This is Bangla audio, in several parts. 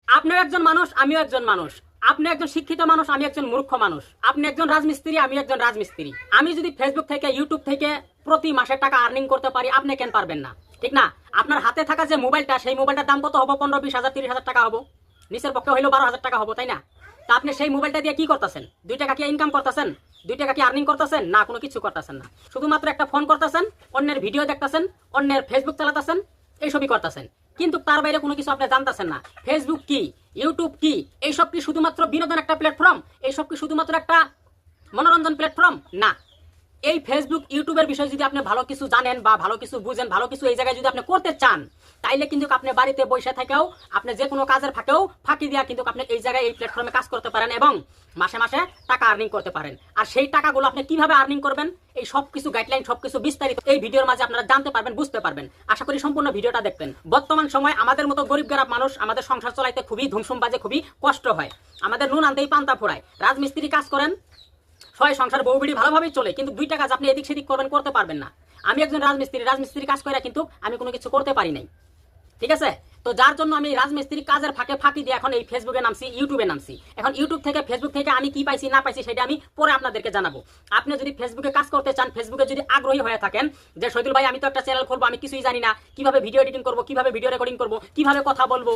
আপনিও একজন মানুষ, আমিও একজন মানুষ। আপনি একজন শিক্ষিত মানুষ, আমি একজন মূর্খ মানুষ। আপনি একজন রাজমিস্ত্রি, আমি একজন রাজমিস্ত্রি। আমি যদি ফেসবুক থেকে, ইউটিউব থেকে প্রতি মাসে টাকা আর্নিং করতে পারি, আপনি কেন পারবেন না? ঠিক না? আপনার হাতে থাকা যে মোবাইলটা, সেই মোবাইলটার দাম কত হবো? 15, 20 হাজার, 30 হাজার টাকা হবো। নিচের পক্ষে হইলো 12 হাজার টাকা হবো, তাই না? তা আপনি সেই মোবাইলটা দিয়ে কি করতেছেন? 2 টাকা কি ইনকাম করতেছেন? 2 টাকা কি আর্নিং করতেছেন? না, কোনো কিছু করতেছেন না। শুধুমাত্র একটা ফোন করতেছেন, অন্যের ভিডিও দেখতেছেন, অন্যের ফেসবুক চালাতেছেন, এইসবই করতেছেন। কিন্তু তার বাইরে কোনো কিছু আপনি জানতেছেন না। ফেসবুক কি, ইউটিউব কি, এইসব কি শুধুমাত্র বিনোদন একটা প্ল্যাটফর্ম? এইসব কি শুধুমাত্র একটা মনোরঞ্জন প্ল্যাটফর্ম? না। এই ফেসবুক, ইউটিউবের বিষয়ে যদি আপনি ভালো কিছু জানেন বা ভালো কিছু বুঝেন, ভালো কিছু এই জায়গায় যদি আপনি করতে চান, তাইলে কিন্তু আপনি বাড়িতে বসে থেকেও, আপনি যে কোনো কাজের ফাঁকেও ফাঁকি দিয়া কিন্তু আপনি এই জায়গায়, এই প্ল্যাটফর্মে কাজ করতে পারেন এবং মাসে মাসে টাকা আর্নিং করতে পারেন। আর সেই টাকাগুলো আপনি কিভাবে আর্নিং করবেন, এই সব কিছু গাইডলাইন, সব কিছু বিস্তারিত এই ভিডিওর মাঝে আপনারা জানতে পারবেন, বুঝতে পারবেন। আশা করি সম্পূর্ণ ভিডিওটা দেখবেন। বর্তমান সময় আমাদের মতো গরিব গরিব মানুষ, আমাদের সংসার চালাইতে খুবই ধুমসুম বাজে, খুবই কষ্ট হয়। আমাদের নুন আনতেই পান্তা ফোড়ায়। রাজমিস্ত্রি কাজ করেন, ছয় সংসার বউ বিড়ি ভালোভাবেই চলে, কিন্তু 2 টাকা আপনি এদিক সেদিক করবেন, করতে পারবেন না। আমি একজন রাজমিস্ত্রি কাজ করে কিন্তু আমি কোনো কিছু করতে পারি নাই। ঠিক আছে? তো যার জন্য আমি রাজমিস্ত্রি কাজের ফাঁকি দিয়ে এখন এই ফেসবুকে নামছি, ইউটিউবে নামছি। এখন ইউটিউব থেকে, ফেসবুক থেকে আমি কি পাইছি না পাইছি সেটা আমি পরে আপনাদেরকে জানাবো। আপনি যদি ফেসবুকে কাজ করতে চান, ফেসবুকে যদি আগ্রহী হয়ে থাকেন যে শহীদুল ভাই আমি তো একটা চ্যানেল খুলবো, আমি কিছুই জানি না, কিভাবে ভিডিও এডিটিং করবো, কিভাবে ভিডিও রেকর্ডিং করবো, কিভাবে কথা বলবো,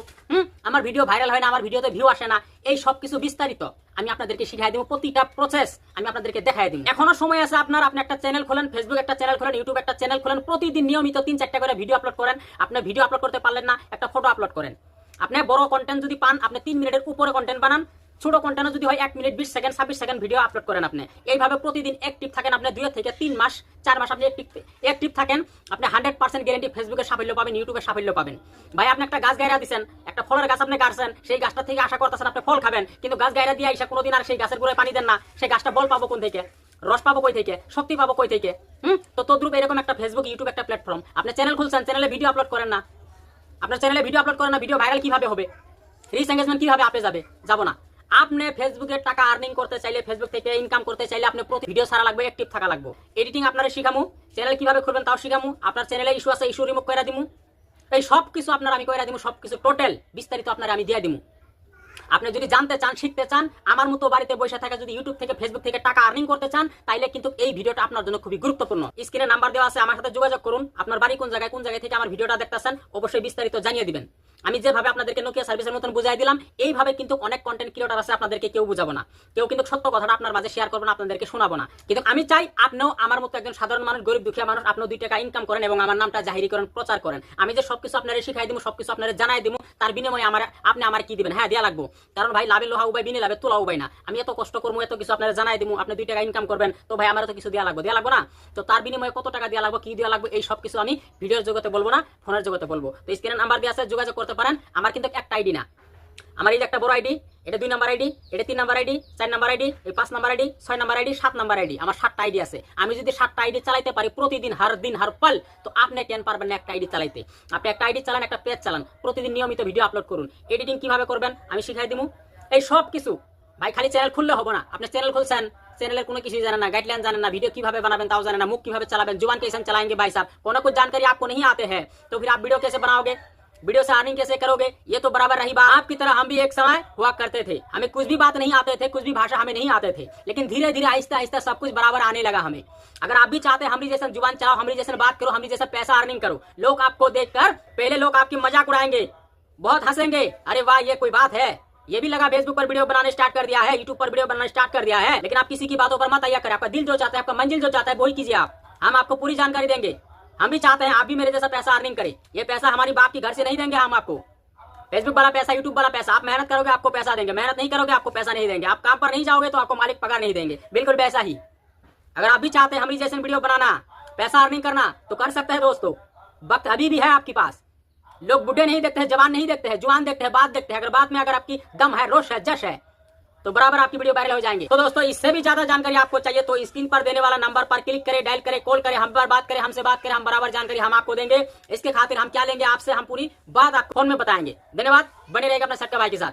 আমার ভিডিও ভাইরাল হয় না, আমার ভিডিওতে ভিউ আসে না, এই সব কিছু বিস্তারিত আমি আপনাদেরকে শিখাই দেবো। প্রতিটা প্রসেস আমি আপনাদেরকে দেখাই দিব। এখনো সময় আছে আপনার। আপনি একটা চ্যানেল খোলেন, ফেসবুক একটা চ্যানেল খোলেন, ইউটিউব একটা চ্যানেল খোলেন, প্রতিদিন নিয়মিত 3-4টা করে ভিডিও আপলোড করেন। আপনি ভিডিও আপলোড করতে পারলেন না, একটা ফটো আপলোড করেন। আপনি বড় কন্টেন্ট যদি পান, আপনি 3 মিনিটের উপরে কন্টেন্ট বানান। ছোট কন্টেন্ট যদি হয় 1 minute 20 second, 26 second video upload করেন। আপনি এইভাবে প্রতিদিন অ্যাক্টিভ থাকেন। আপনি 2 থেকে 3 মাস, 4 মাস আপনি অ্যাক্টিভ থাকেন, আপনি 100% গ্যারান্টি ফেসবুকে সাফল্য পাবেন, ইউটিউবে সাফল্য পাবেন। ভাই আপনি একটা গাছ গায়রা দিচ্ছেন, একটা ফলের গাছ আপনি গাছছেন, সেই গাছটা থেকে আশা করতেছেন আপনি ফল খাবেন, কিন্তু গাছ গায়রা দিয়ে আইসা কোনোদিন আর সেই গাছের গোড়ায় পানি দেন না, সেই গাছটা বল পাবো কোন থেকে, রস পাবো কই থেকে, শক্তি পাবো কই থেকে? তো তদ্রুপ এরকম একটা ফেসবুক, ইউটিউব একটা প্ল্যাটফর্ম। আপনি চ্যানেল খুলছেন, চ্যানেলে ভিডিও আপলোড করেন না, আপনার চ্যানেলে ভিডিও আপলোড করেন না, ভিডিও ভাইরাল কিভাবে হবে? রিচ এঙ্গেজমেন্ট কিভাবে আপনি যাবো না। আপনি ফেসবুকে টাকা আর্নিং করতে চাইলে, ফেসবুক থেকে ইনকাম করতে চাইলে আপনি প্রতি ভিডিও ছাড়া লাগবে, অ্যাক্টিভ থাকা লাগবে। এডিটিং আপনারা শিখামু, চ্যানেল কিভাবে খুলবেন তাও শিখামু। আপনার চ্যানেলে ইস্যু আছে, ইস্যু রিমুভ করে দিমু। এই সব কিছু আপনার আমি করে দিমু, সব কিছু টোটাল বিস্তারিত আপনারা আমি দিয়ে দিমু। আপনি যদি জানতে চান, শিখতে চান, আমার মতো বাড়িতে বসে থাকা, যদি ইউটিউব থেকে, ফেসবুক থেকে টাকা আর্নিং করতে চান, তাইলে কিন্তু এই ভিডিওটা আপনার জন্য খুবই গুরুত্বপূর্ণ। স্ক্রিনে নাম্বার দেওয়া আছে, আমার সাথে যোগাযোগ করুন। আপনার বাড়ি কোন জায়গায় থেকে আমার ভিডিওটা দেখতেছেন, অবশ্যই বিস্তারিত জানিয়ে দিবেন। আমি যেভাবে আপনাদেরকে নোকিয়া সার্ভিসের মতন বুঝাই দিলাম, এইভাবে কিন্তু অনেক কন্টেন্ট ক্রিয়েটর আছে, আপনাদেরকে কেউ বুঝাবো না, কেউ কিন্তু সত্য কথাটা আপনার মাঝে শেয়ার করবো না, আপনাদেরকে শোনাবো না। কিন্তু আমি চাই আপনিও আমার মতো একজন সাধারণ মানুষ, গরিব দুঃখী মানুষ, আপনিও 2 টাকা ইনকাম করেন এবং আমার নামটা জাহিরি করেন, প্রচার করেন। আমি যে সবকিছু আপনারা শিখাই দিব, সবকিছু আপনারা জানাই দিব, তার বিনিময়ে আপনি আমার কি দিবেন? হ্যাঁ, দেয়া লাগবো। কারণ ভাই লাভে লোহা উবাই, বিনে লাভে তোলা উবাই না। আমি এত কষ্ট করবো, এত কিছু আপনারা জানাই দিব, আপনি 2 টাকা ইনকাম করবেন, তো ভাই আমার তো কিছু দেওয়া লাগবো না? তো তার বিনিময়ে কত টাকা দেওয়া লাগবে, কি দেওয়া লাগবে, এই সব কিছু আমি ভিডিওর জগতে বলবো না, ফোনের জগতে বলবো। তো স্ক্রিনে নাম্বার দিয়ে আছে, যোগাযোগ করতে পারেন। আমার কিন্তু একটা আইডি না, আমার এই যে একটা বড় আইডি, এটা 2 নাম্বার আইডি, এটা 3 নাম্বার আইডি, 4 নাম্বার আইডি, এই 5 number ID, 6 number ID, 7 number ID, আমার 7টা আইডি আছে। আমি যদি 7টা আইডি চালাইতে পারি প্রতিদিন, হার দিন হার পাল, তো আপনি কেন পারবেন না একটা আইডি চালাইতে? আপনি একটা আইডি চালান, একটা পেজ চালান, প্রতিদিন নিয়মিত ভিডিও আপলোড করুন। এডিটিং কিভাবে করবেন আমি শিখাই দিব। এই সব কিছু ভাই খালি চ্যানেল খুললে হবে না। আপনি চ্যানেল খুলছেন, চ্যানেলের কোনো কিছু জানেন না, গাइडलाइन জানেন না, ভিডিও কিভাবে बनाবেন তাও জানেন না, মুখ কিভাবে চালাবেন, जुबान कैसे चलाएंगे भाई साहब, কোনো कुछ जानकारी आपको नहीं आते हैं, तो फिर आप वीडियो कैसे बनाओगे, वीडियो से अर्निंग कैसे करोगे? ये तो बराबर रही बात। आपकी तरह हम भी एक समय हुआ करते थे, हमें कुछ भी बात नहीं आते थे, कुछ भी भाषा हमें नहीं आते थे, लेकिन धीरे धीरे आहिस्ता आहिस्ता सब कुछ बराबर आने लगा हमें। अगर आप भी चाहते हैं हमारी जैसा जुबान चलाओ, हमारी जैसा बात करो, हमारी जैसा पैसा अर्निंग करो, लोग आपको देखकर पहले लोग आपकी मजाक उड़ाएंगे, बहुत हंसेंगे, अरे वाह ये कोई बात है, ये भी लगा फेसबुक पर वीडियो बनाने स्टार्ट कर दिया है, यूट्यूब पर वीडियो बनाना स्टार्ट कर दिया है। लेकिन आप किसी की बातों पर मत आया करें, आपका दिल जो चाहता है, आपका मंजिल जो चाहता है वही कीजिए आप। हम आपको पूरी जानकारी देंगे। हम भी चाहते हैं आप भी मेरे जैसा पैसा अर्निंग करें। ये पैसा हमारी बाप की घर से नहीं देंगे हम आपको, फेसबुक वाला पैसा, यूट्यूब वाला पैसा। आप मेहनत करोगे आपको पैसा देंगे, मेहनत नहीं करोगे आपको पैसा नहीं देंगे। आप काम पर नहीं जाओगे तो आपको मालिक पगार नहीं देंगे, बिल्कुल वैसा ही। अगर आप भी चाहते हैं हमारी जैसे वीडियो बनाना, पैसा अर्निंग करना, तो कर सकते हैं दोस्तों। वक्त अभी भी है आपके पास। लोग बुढ़े नहीं देखते हैं, जवान नहीं देखते हैं, जुआन देखते हैं, बात देखते हैं। अगर बात में अगर आपकी दम है, रोश है, जश है, तो बराबर आपकी वीडियो वायरल हो जाएंगे। तो दोस्तों इससे भी ज्यादा जानकारी आपको चाहिए तो स्क्रीन पर देने वाला नंबर पर क्लिक करें, डायल करें, कॉल करें, हम पर बात करें, हमसे बात करें, हम बराबर जानकारी हम आपको देंगे। इसके खातिर हम क्या लेंगे आपसे, हम पूरी बात आपको फोन में बताएंगे। धन्यवाद, बने रहेगा अपना सट्टा भाई के साथ।